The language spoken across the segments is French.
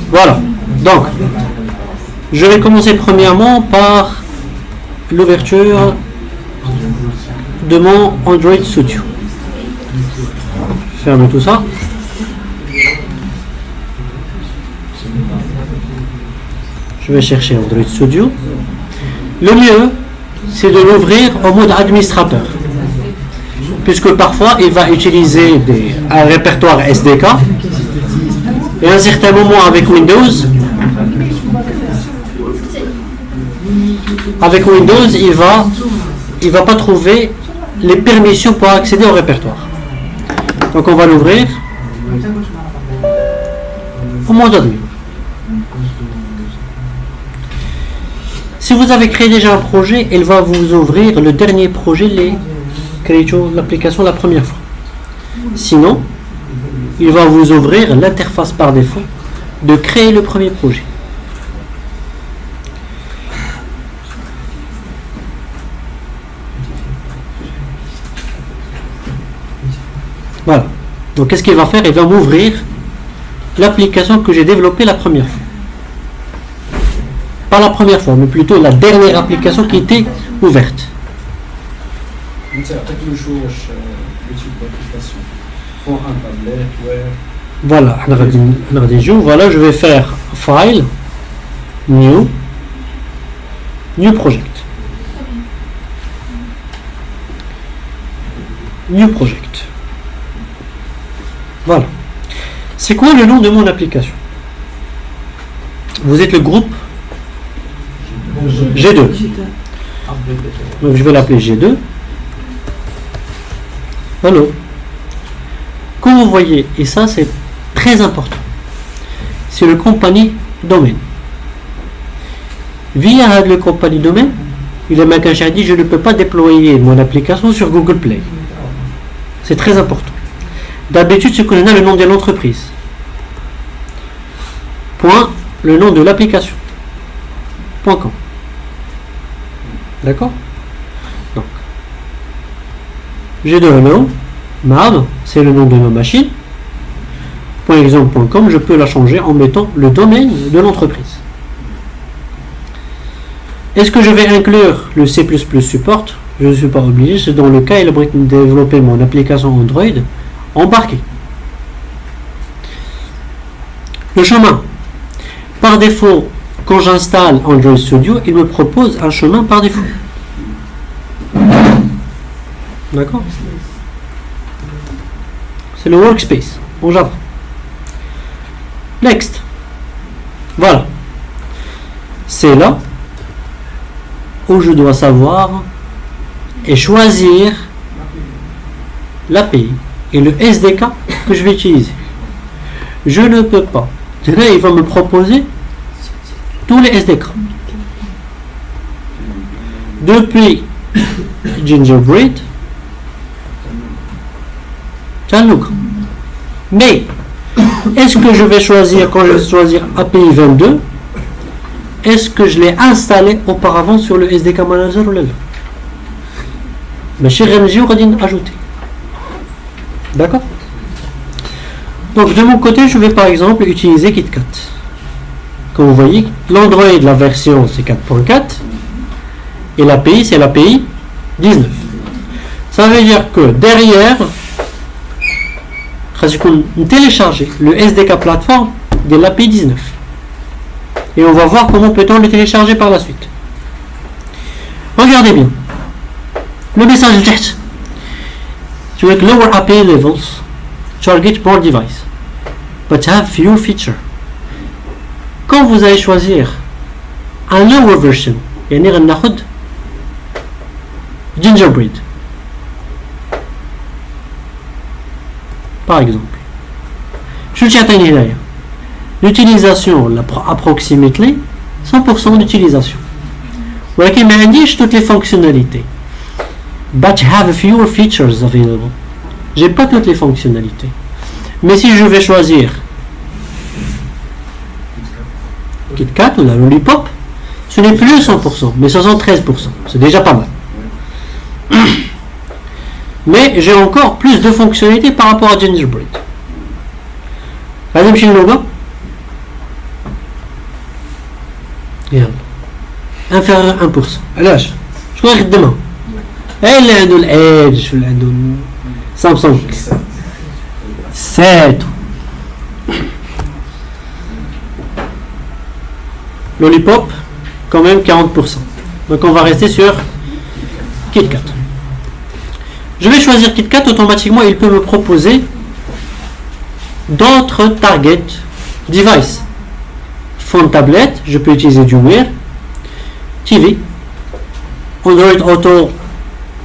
Voilà. Donc, je vais commencer premièrement par l'ouverture de mon Android Studio. Ferme tout ça. Je vais chercher Android Studio. Le mieux, c'est de l'ouvrir en mode administrateur, puisque parfois il va utiliser un répertoire SDK, et à un certain moment avec Windows, il va pas trouver les permissions pour accéder au répertoire. Donc on va l'ouvrir au mode admin. Si vous avez créé déjà un projet, il va vous ouvrir le dernier projet, l'application la première fois. Sinon, il va vous ouvrir l'interface par défaut de créer le premier projet. Voilà. Donc qu'est-ce qu'il va faire? Il va m'ouvrir l'application que j'ai développée la première fois. Pas la première fois, mais plutôt la dernière application qui était ouverte. Voilà, voilà, je vais faire File, New Project. New Project. Voilà. C'est quoi le nom de mon application? Vous êtes le groupe G2. Donc je vais l'appeler G2. Allô. Comme vous voyez, et ça c'est très important, c'est le compagnie domaine. Via le compagnie domaine, il est marqué dit je ne peux pas déployer mon application sur Google Play. C'est très important. D'habitude, ce que l'on a le nom de l'entreprise. Point, le nom de l'application. .com. D'accord? Donc, j'ai de hello, MAB, c'est le nom de ma machine. .exemple.com, je peux la changer en mettant le domaine de l'entreprise. Est-ce que je vais inclure le C++ support? Je ne suis pas obligé, c'est dans le cas il aimerait développer mon application Android embarquée. Le chemin. Par défaut, quand j'installe Android Studio, il me propose un chemin par défaut. D'accord? C'est le workspace en Java. Next. Voilà. C'est là où je dois savoir et choisir l'API et le SDK que je vais utiliser. Je ne peux pas. Là, il va me proposer tous les SDK. Depuis Gingerbread, mais est-ce que je vais choisir, quand je vais choisir API 22, est-ce que je l'ai installé auparavant sur le SDK Manager ou là? Mais chez RMJ, on va ajouter. D'accord? Donc de mon côté, je vais par exemple utiliser KitKat. Comme vous voyez, l'Android, la version c'est 4.4 et l'API c'est l'API 19. Ça veut dire que derrière, on télécharger le SDK plateforme de l'API 19. Et on va voir comment peut-on le télécharger par la suite. Regardez bien. Le message de texte. To make lower API levels, target more device, but have few features. Quand vous allez choisir un lower version, يعني غناخد Gingerbread par exemple. Je tiens à l'utilisation approximately 100% d'utilisation. ولكن ما عنديش toutes les fonctionnalités. But have fewer features available. J'ai pas toutes les fonctionnalités. Mais si je vais choisir KitKat ou la Lollipop, ce n'est plus 100%, mais 73%. C'est déjà pas mal. Mais j'ai encore plus de fonctionnalités par rapport à Gingerbread. Par exemple, chez le logo, يلا inférieur à 1%. علاش شكون يخدمها؟ اللي عنده الايدج ولا عنده سامسونج 7 Lollipop quand même 40%. Donc on va rester sur KitKat. Je vais choisir KitKat, automatiquement il peut me proposer d'autres target devices. Phone, tablette, je peux utiliser du Wear, TV, Android Auto,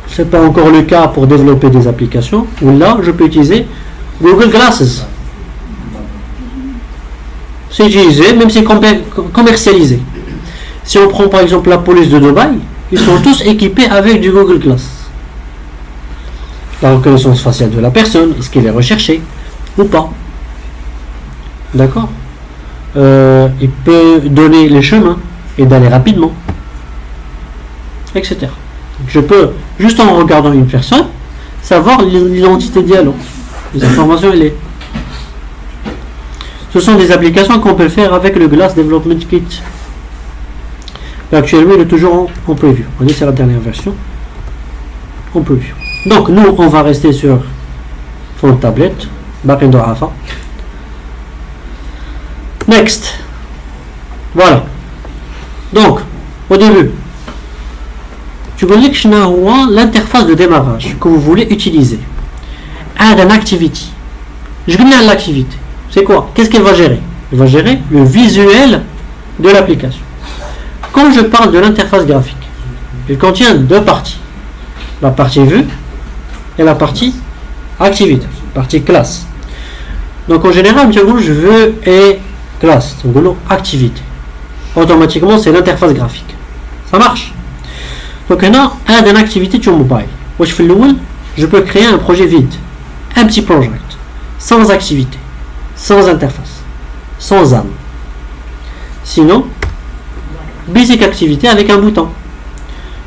c'est pas encore le cas pour développer des applications, ou là je peux utiliser Google Glasses. C'est utilisé, même si c'est commercialisé. Si on prend par exemple la police de Dubaï, ils sont tous équipés avec du Google Glass. La reconnaissance faciale de la personne, est-ce qu'elle est recherchée ou pas? D'accord. Il peut donner les chemins et d'aller rapidement, etc. Je peux, juste en regardant une personne, savoir l'identité dialogue, les informations et les... Ce sont des applications qu'on peut faire avec le Glass Development Kit. Actuellement, il est toujours en preview. On est sur la dernière version. En preview. Donc, nous, on va rester sur phone tablette. Backend Afa. Next. Voilà. Donc, au début, tu connais que l'interface de démarrage que vous voulez utiliser. Add an activity. Je connais l'activité. C'est quoi? Qu'est-ce qu'elle va gérer? Elle va gérer le visuel de l'application. Quand je parle de l'interface graphique, elle contient deux parties. La partie vue et la partie activité, partie classe. Donc en général, je veux et classe, donc activité. Automatiquement, c'est l'interface graphique. Ça marche. Donc on a une activité sur mobile. Je peux créer un projet vide, un petit projet, sans activité, sans interface, sans âme. Sinon, basic activité avec un bouton.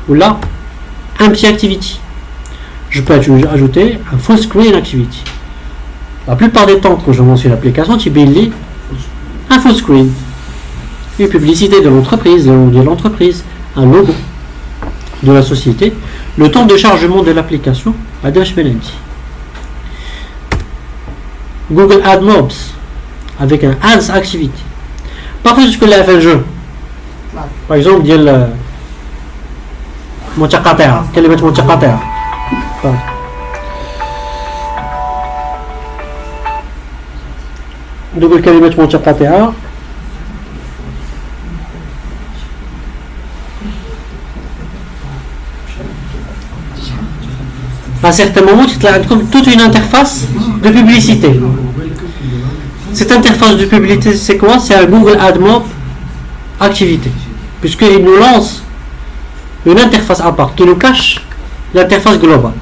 Ou là, un petit activity. Je peux ajouter un full screen activity. La plupart des temps, quand je lance une application, tu billes un full screen, une publicité de l'entreprise, le nom de l'entreprise, un logo de la société, le temps de chargement de l'application, Google AdMobs avec un Ads Activity. Parfois, ce que l'a fait le jeu. Par exemple, ديال متقاطعة كلمة متقاطعة. نقول كلمة متقاطعة. À un certain moment, tu as toute une interface de publicité. Cette interface de publicité, c'est quoi? C'est un Google AdMob activité. Puisqu'il nous lance une interface à part qui nous cache l'interface globale.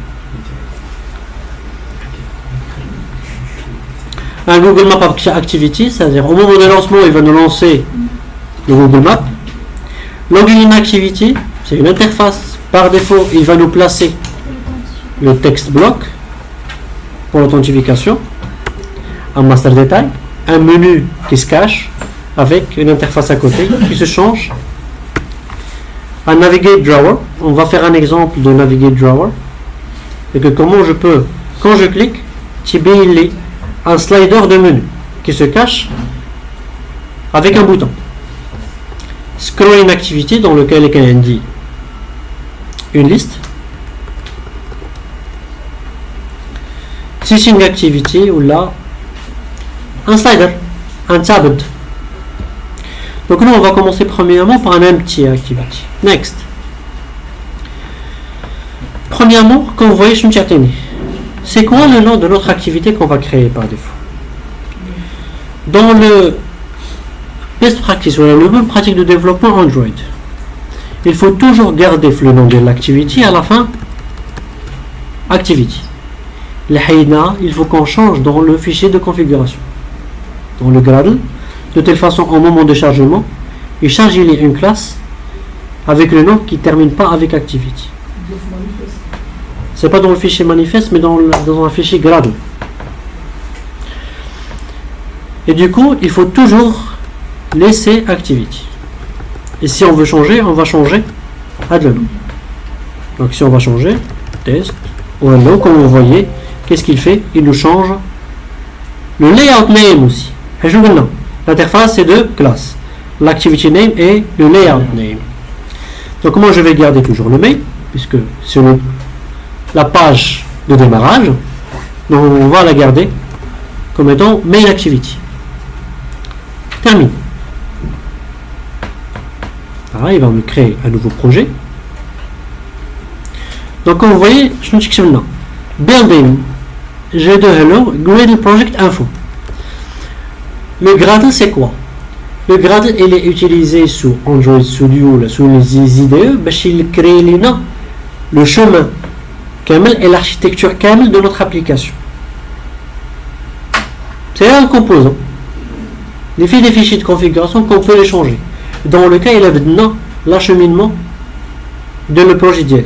Un Google Map Activity, c'est-à-dire au moment de lancement, il va nous lancer le Google Map. Login Activity, c'est une interface. Par défaut, il va nous placer le texte bloc pour l'authentification, un master détail, un menu qui se cache avec une interface à côté qui se change, un navigate drawer. On va faire un exemple de navigate drawer et que comment je peux, quand je clique, il un slider de menu qui se cache avec un bouton. Scrolling activity dans lequel il y a une liste. Switching activity ou là un slider, un tablet. Donc nous on va commencer premièrement par un empty activity. Next. Premièrement, comme vous voyez, je me suis atteint. C'est quoi le nom de notre activité qu'on va créer par défaut? Dans le best practice ou la bonne pratique de développement Android, il faut toujours garder le nom de l'activity à la fin. Activity. Il faut qu'on change dans le fichier de configuration, dans le Gradle, de telle façon au moment de chargement, il charge une classe avec le nom qui ne termine pas avec activity. C'est pas dans le fichier manifeste, mais dans un fichier Gradle. Et du coup, il faut toujours laisser activity. Et si on veut changer, on va changer à de l'eau. Donc si on va changer, test, ou hello, comme vous voyez, qu'est-ce qu'il fait? Il nous change le layout name aussi. L'interface c'est de classe. L'activity name et le layout name. Donc moi je vais garder toujours le mail, puisque c'est la page de démarrage. Donc on va la garder comme étant main activity. Terminé. Alors, il va me créer un nouveau projet. Donc comme vous voyez, je ne sais que maintenant. Building G2 Hello Gradle Project Info. Le Gradle c'est quoi? Le Gradle il est utilisé sous Android Studio, sous les IDE, pour créer le chemin et l'architecture de notre application. C'est un composant. Il fait des fichiers de configuration qu'on peut les changer. Dans le cas, il a besoin l'acheminement de le projet d'hier.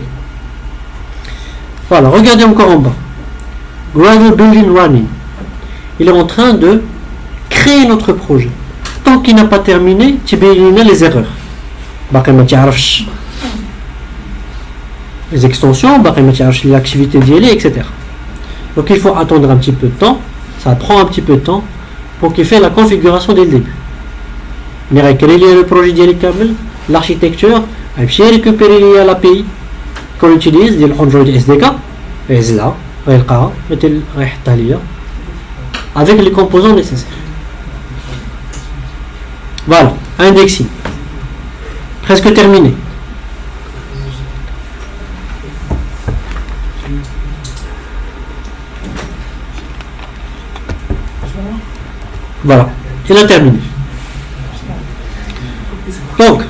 Voilà, regardez encore en bas. Gradle Building Running. Il est en train de créer notre projet. Tant qu'il n'a pas terminé, tu peux éliminer les erreurs. Les extensions, l'activité d'ILE, etc. Donc il faut attendre un petit peu de temps. Ça prend un petit peu de temps pour qu'il fasse la configuration dès le début. Il va créer le projet d'ILE, l'architecture, il va récupérer l'API qu'on utilise, l'Android SDK, avec les composants nécessaires. Voilà, indexing. Presque terminé. Voilà, il a terminé. Donc,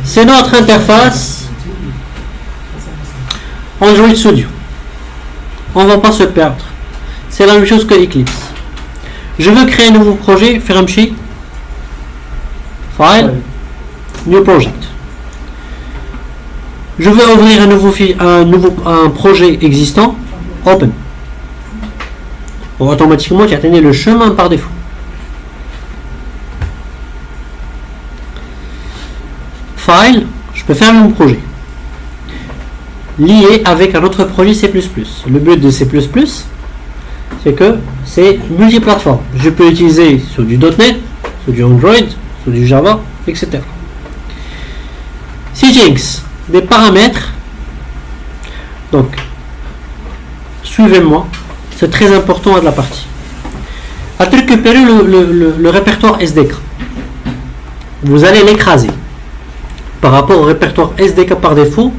c'est notre interface Android Studio. On ne va pas se perdre. C'est la même chose que Eclipse. Je veux créer un nouveau projet, faire un petit File, New Project. Je veux ouvrir un projet existant, Open. Automatiquement, tu as tenu le chemin par défaut. File, je peux faire mon projet. Lié avec un autre projet C++. Le but de C++, c'est que c'est multiplateforme. Je peux utiliser sur du .NET, sur du Android, sur du Java, etc. Settings, des paramètres. Donc, suivez-moi, c'est très important de la partie. À récupérer le répertoire SDK. Vous allez l'écraser. Par rapport au répertoire SDK par défaut,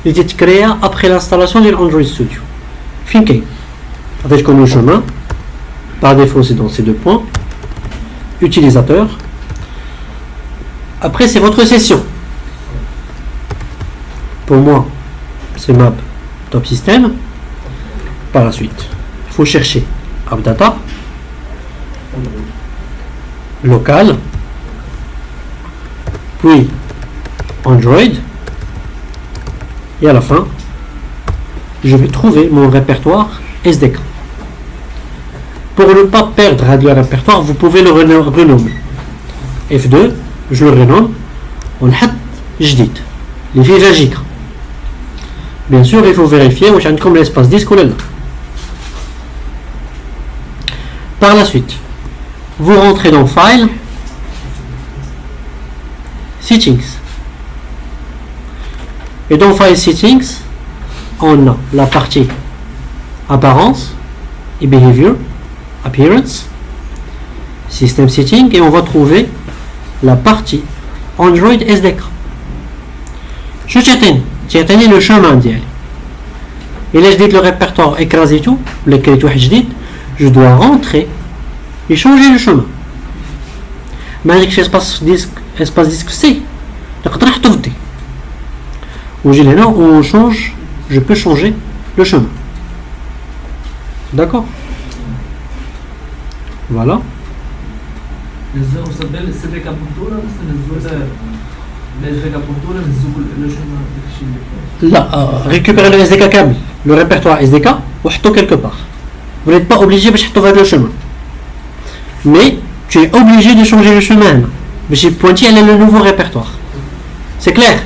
il est créé après l'installation de l'Android Studio. Finke. Avec comme le chemin. Par défaut, c'est dans ces deux points. Utilisateur. Après, c'est votre session. Pour moi, c'est map top system. Par la suite, il faut chercher AppData, local, puis Android, et à la fin, je vais trouver mon répertoire SDK. Pour ne pas perdre le répertoire, vous pouvez le renommer. F2, je le renomme, on a جديد اللي فيه 20 giga. Bien sûr, il faut vérifier où j'ai comme l'espace disque ou là. Par la suite, vous rentrez dans File, Settings. Et dans File Settings, on a la partie Apparence et Behavior, Appearance, System Setting, et on va trouver la partie Android SDK. Je tiens le chemin d'elle. Et là, je dis le répertoire écrasé tout, je dois rentrer et changer le chemin. Mais avec espace disque C, où j'ai là où on change, je peux changer le chemin. D'accord? Voilà. Là, récupérer le SDK câble, le répertoire SDK, ou quelque part. Vous n'êtes pas obligé de changer le chemin. Mais tu es obligé de changer le chemin. j'ai pointé elle est le nouveau répertoire. C'est clair?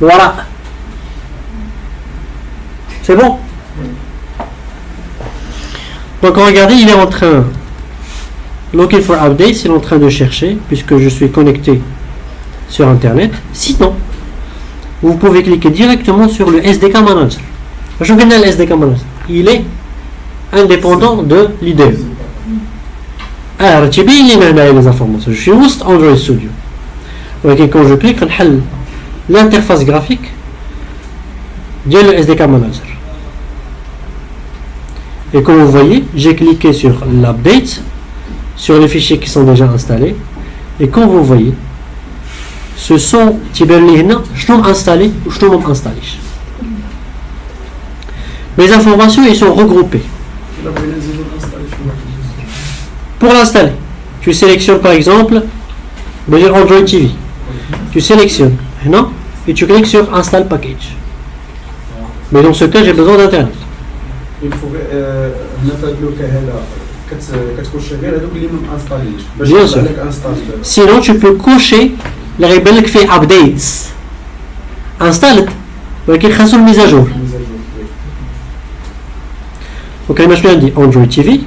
Voilà. C'est bon? Donc regardez, il est en train looking for updates, il est en train de chercher puisque je suis connecté sur internet. Sinon, vous pouvez cliquer directement sur le SDK Manager. Je connais le SDK Manager. Il est indépendant de l'IDE. Alors, tu bien les informations. Je suis host Android Studio. Donc, quand je clique, on a l'interface graphique de le SDK Manager. Et comme vous voyez, j'ai cliqué sur l'update, sur les fichiers qui sont déjà installés. Et comme vous voyez, ce sont je installé ou je installé. Les informations ils sont regroupées. Pour l'installer, tu sélectionnes par exemple Android TV. Tu sélectionnes non, et tu cliques sur Install Package. Mais dans ce cas, j'ai besoin d'internet. Il faudrait bien sûr. Sinon, tu peux cocher la rebelle qui fait updates. Installe, mais qui fait une mise à jour. Donc, on a dit Android TV.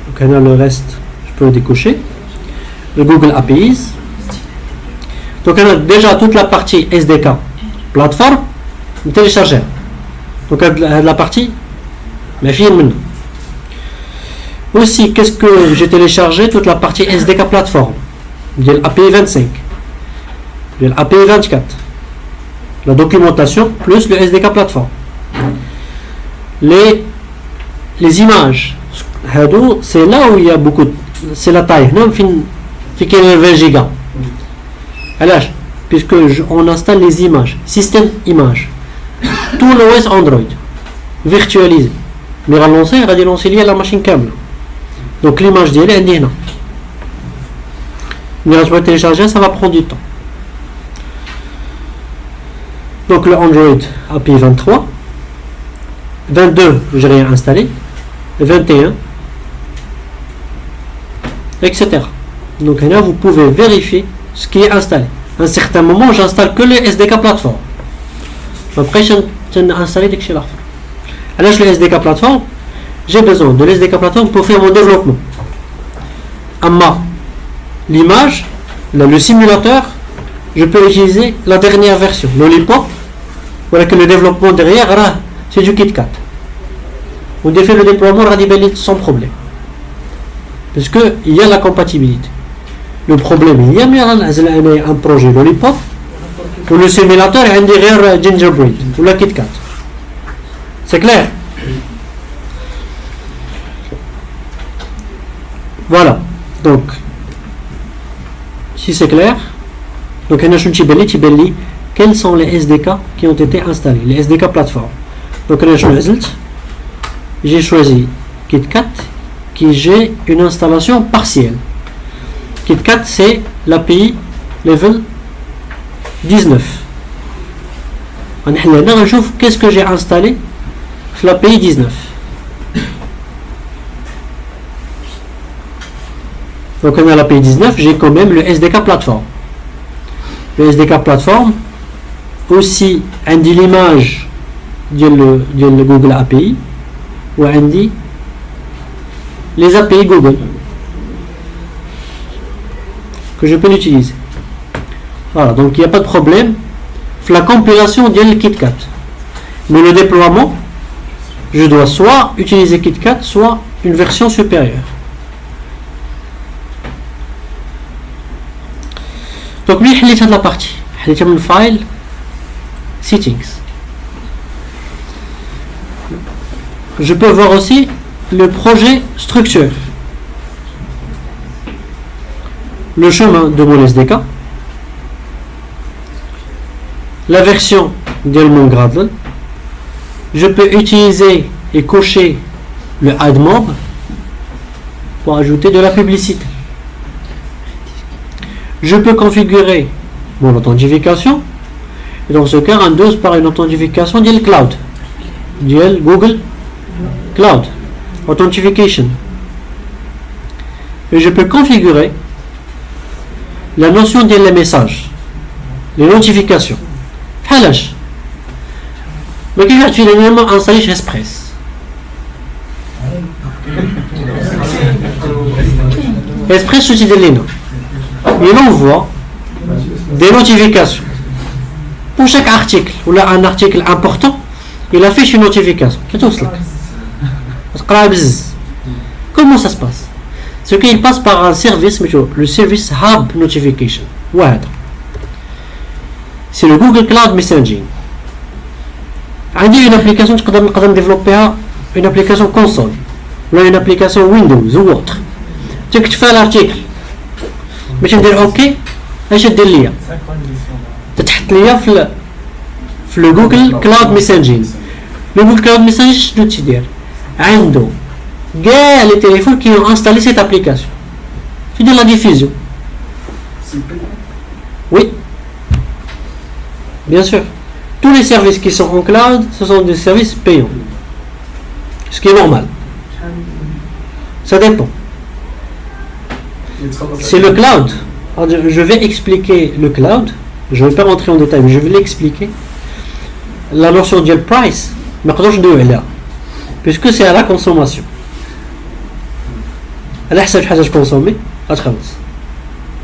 Donc, on a le reste, je peux le décocher. Le Google APIs. Donc, on a déjà toute la partie SDK, plateforme, télécharger. Donc, la partie, mais film. Aussi, qu'est-ce que j'ai téléchargé? Toute la partie SDK plateforme. Il y a l'API 25. Il y a l'API 24. La documentation plus le SDK plateforme. Les images. C'est là où il y a beaucoup. C'est la taille. Non, fait qu'il y a 20 gigas. Alors, puisque on installe les images. Système image. Tout l'OS Android. Virtualisé. Mais relancer, il va lancer lié à la machine câble. Donc l'image d'elle est indienne. Mais je vais télécharger, ça va prendre du temps. Donc le Android API 23. 22, j'ai rien installé. 21. Etc. Donc là, vous pouvez vérifier ce qui est installé. À un certain moment, j'installe que le SDK plateforme. Après, j'ai installé dès que je l'ai. Alors, je le SDK plateforme. J'ai besoin de l'SDK plateforme pour faire mon développement. Amma, l'image, le simulateur, je peux utiliser la dernière version, Lollipop. Voilà que le développement derrière, c'est du KitKat. On défait le déploiement sans problème. Parce qu'il y a la compatibilité. Le problème, il y a un projet Lollipop où le simulateur est derrière Gingerbread ou la KitKat. C'est clair? Voilà. Donc, si c'est clair, donc quels sont les SDK qui ont été installés, les SDK plateforme. Donc, j'ai choisi KitKat qui j'ai une installation partielle. KitKat c'est l'API level 19. On va qu'est-ce que j'ai installé sur l'API 19. Donc on a l'API 19, j'ai quand même le SDK plateforme. Le SDK plateforme, aussi, on dit l'image de le Google API, ou on dit les API Google, que je peux l'utiliser. Voilà, donc il n'y a pas de problème. La compilation de KitKat. Mais le déploiement, je dois soit utiliser KitKat, soit une version supérieure. Donc, je vais la partie. Je vais le file settings. Je peux voir aussi le projet structure. Le chemin de mon SDK. La version de mon Gradle. Je peux utiliser et cocher le AdMob pour ajouter de la publicité. Je peux configurer mon authentification. Et dans ce cas, on dose par une authentification du cloud. Du Google Cloud Authentification. mais je peux configurer la notion des messages, les notifications. حالاش ما كاينش واحد فينا ما انستاليش اسبريس اسبريس شو تيدير لينا il envoie des notifications pour chaque article ou là un article important il affiche une notification كتوصلك تقراها بزز. Comment ça se passe? Ce qu'il passe par un service, le service Hub Notification. C'est le Google Cloud Messaging. عندي une application نقدر développer une application console ou une application Windows ou autre. تكتب فيها l'article باش ندير اوكي اش دير ليا تتحط ليا في le Google Cloud Messaging. Le Google Cloud Messaging شنو تيدير عنده كاع les téléphones qui ont installé cette application. Tu dis la diffusion. Oui. Bien sûr. Tous les services qui sont en cloud, ce sont des services payants. Ce qui est normal. Ça dépend. C'est le cloud. Je vais expliquer le cloud. Je ne vais pas rentrer en détail, mais je vais l'expliquer. La notion de price, puisque c'est à la consommation. على حسب شحال تكونسومي غتخلص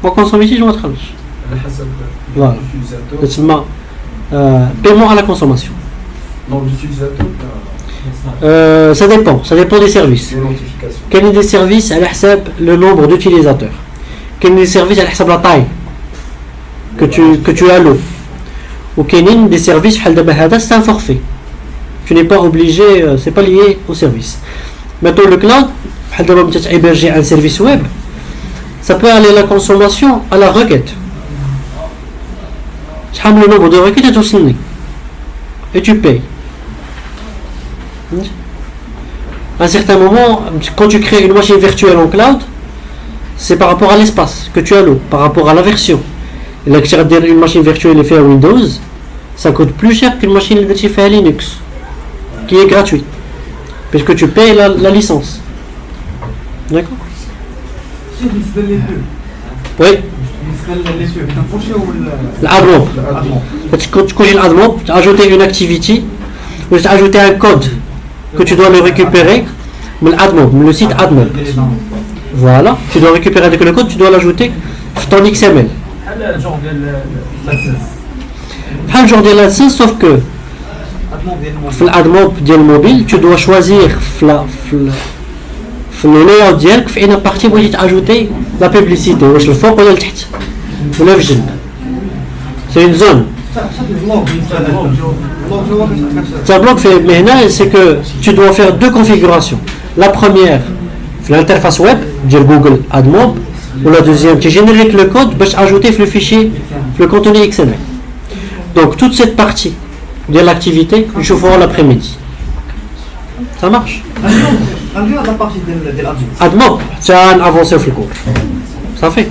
ما كونسوميتيش ما تخلصش على حسب فوالا تسمى paiement à la consommation. Donc l'utilisateur ça dépend des services. كاين des services على حساب le nombre d'utilisateurs. كاين des services على حساب la taille que tu alloues. وكاينين des services بحال دابا هذا c'est un forfait. Tu n'es pas obligé, c'est pas lié au service. Maintenant le cloud بحال دابا انت تhéberger un service web, ça peut aller la consommation à la requête. شحال le nombre de requêtes توصلني et tu payes. À un certain moment, quand tu crées une machine virtuelle en cloud, c'est par rapport à l'espace que tu alloues, par rapport à la version. Et là, une machine virtuelle est faite à Windows, ça coûte plus cher qu'une machine qui est faite à Linux, qui est gratuite, puisque tu payes la licence. D'accord? Oui. L'admob. Quand tu connais l'admob, tu as ajouté une activity, ou tu as ajouté un code que tu dois le récupérer, l'admob, le site admob. Voilà, tu dois récupérer avec le code, tu dois l'ajouter dans ton XML. Le genre de l'AdSense, sauf que l'admob ديال mobile, tu dois choisir le layout ديالك في une partie où tu ajouter la publicité, واش الفوق ولا لتحت ولا في الجنب. C'est une zone. Ça bloque, mais هنا c'est que tu dois faire deux configurations. La première, l'interface web de Google AdMob, ou la deuxième qui génère le code pour ajouter le fichier, le contenu XML. Donc toute cette partie de l'activité, je ferai l'après-midi. Ça marche? AdMob, c'est un avancé au cours. Ça fait.